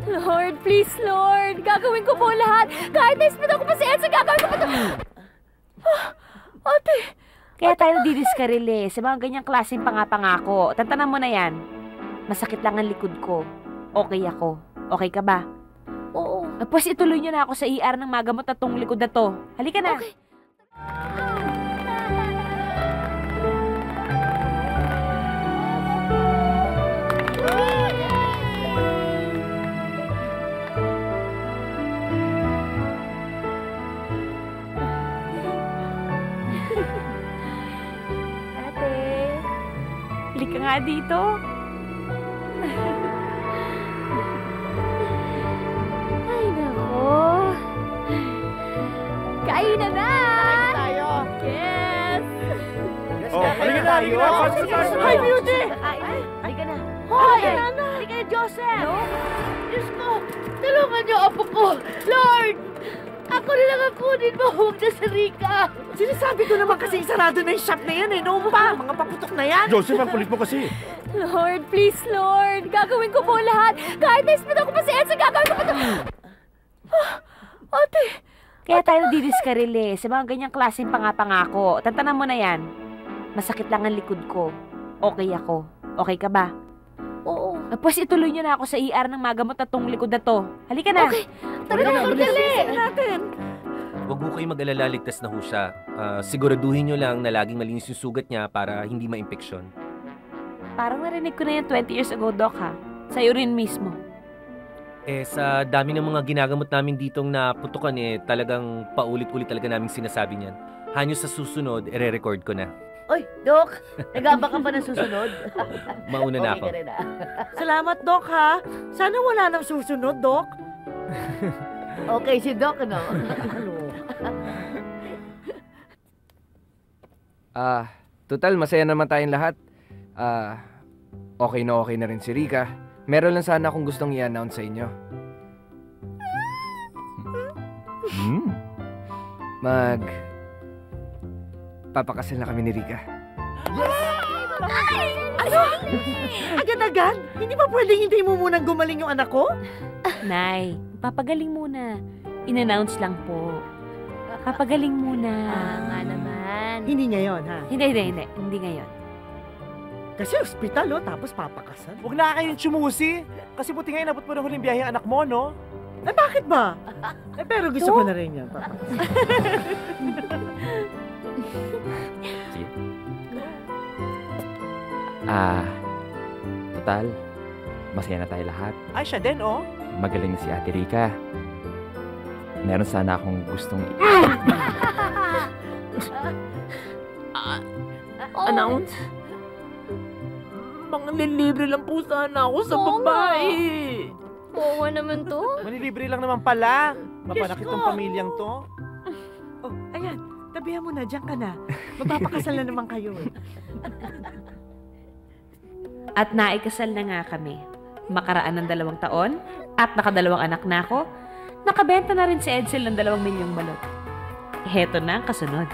Lord, please, Lord. Gagawin ko po lahat. Kahit na-spit ako pa si Edsa, gagawin ko pa ito. Ate. Kaya tayo nadidiskarili sa mga ganyang klaseng pangapangako. Tantanan mo na yan. Masakit lang ang likod ko. Okay ako. Okay ka ba? Oo. Tapos ituloy niyo na ako sa ER ng magamot na tong likod na to. Halika na. Okay. Halika nga dito. Ay, nako. Kainan na! Kain tayo! Yes! Halika na! Hi, Beauty! Halika na. Hoy! Halika na, Joseph. Diyos ko! Tulungan niyo apo ko! Lord! Ako na lang ang kunin mo! Huwag na si Rika! Sinasabi ko naman kasi isarado na yung shop na yan eh. Noon pa, mga paputok na yan. Joseph, ang kulit mo kasi. Lord, please, Lord! Gagawin ko po lahat! Kahit na-spit ako pa si Edsa, gagawin ko pa ito! Ate! Kaya tayo nadidiskarili sa mga ganyang klaseng pangapangako. Tantanan mo na yan. Masakit lang ang likod ko. Okay ako. Okay ka ba? Oo. Tapos ituloy niyo na ako sa ER ng magamot na tong likod na to. Halika na. Okay. Tara na, dali! natin. Huwag mo kayong mag-alala, ligtas na ho siya. Siguraduhin nyo lang na laging malinis yung sugat niya para hindi ma-impeksyon. Parang narinig ko na yan 20 years ago, Doc, ha? Sa'yo rin mismo. Sa dami ng mga ginagamot namin ditong naputukan talagang paulit-ulit talaga naming sinasabi niyan. Hanyo sa susunod, ire-record ko na. Oy, Doc! Nagaba ka pa ng susunod? Mauna na ako. Okay ka rin, Salamat, Doc, ha? Sana wala nang susunod, Doc. Okay si Doc, no? Total, masaya naman tayong lahat. Okay na rin si Rika. Meron lang sana akong gustong i-announce sa inyo. Papakasal na kami ni Rika. Ano? Agad-agad? Hindi ba pwedeng hindi mo munang gumaling yung anak ko? Nay, papagaling muna. In-announce lang po. Papagaling muna. Nga naman. Hindi ngayon, ha? Hindi ngayon. Kasi ospital, tapos papakasal. Huwag na kayong tsumusi. Kasi buti ngayon, abot mo na huling biyahe ang anak mo, no? Bakit ba? Pero gusto ko na rin yan, Papa. Sige. Total, masaya na tayo lahat. Ay, siya din, oh. Magaling si Ate Rika. Meron sana akong gustong Announce? Mga libre lang po sana ako sa Oo babae. Oo nga naman to. Manilibre lang naman pala. Mapanakit Diyos tong ko. pamilyang to. Oh, ayan. Tabihan mo na, diyan ka na. Magpapakasal na naman kayo eh. At naikasal na nga kami. Makaraan ng 2 taon at nakadalawang anak na ako. Nakabenta na rin si Edsel ng 2 milyong balot. Heto na ang kasunod.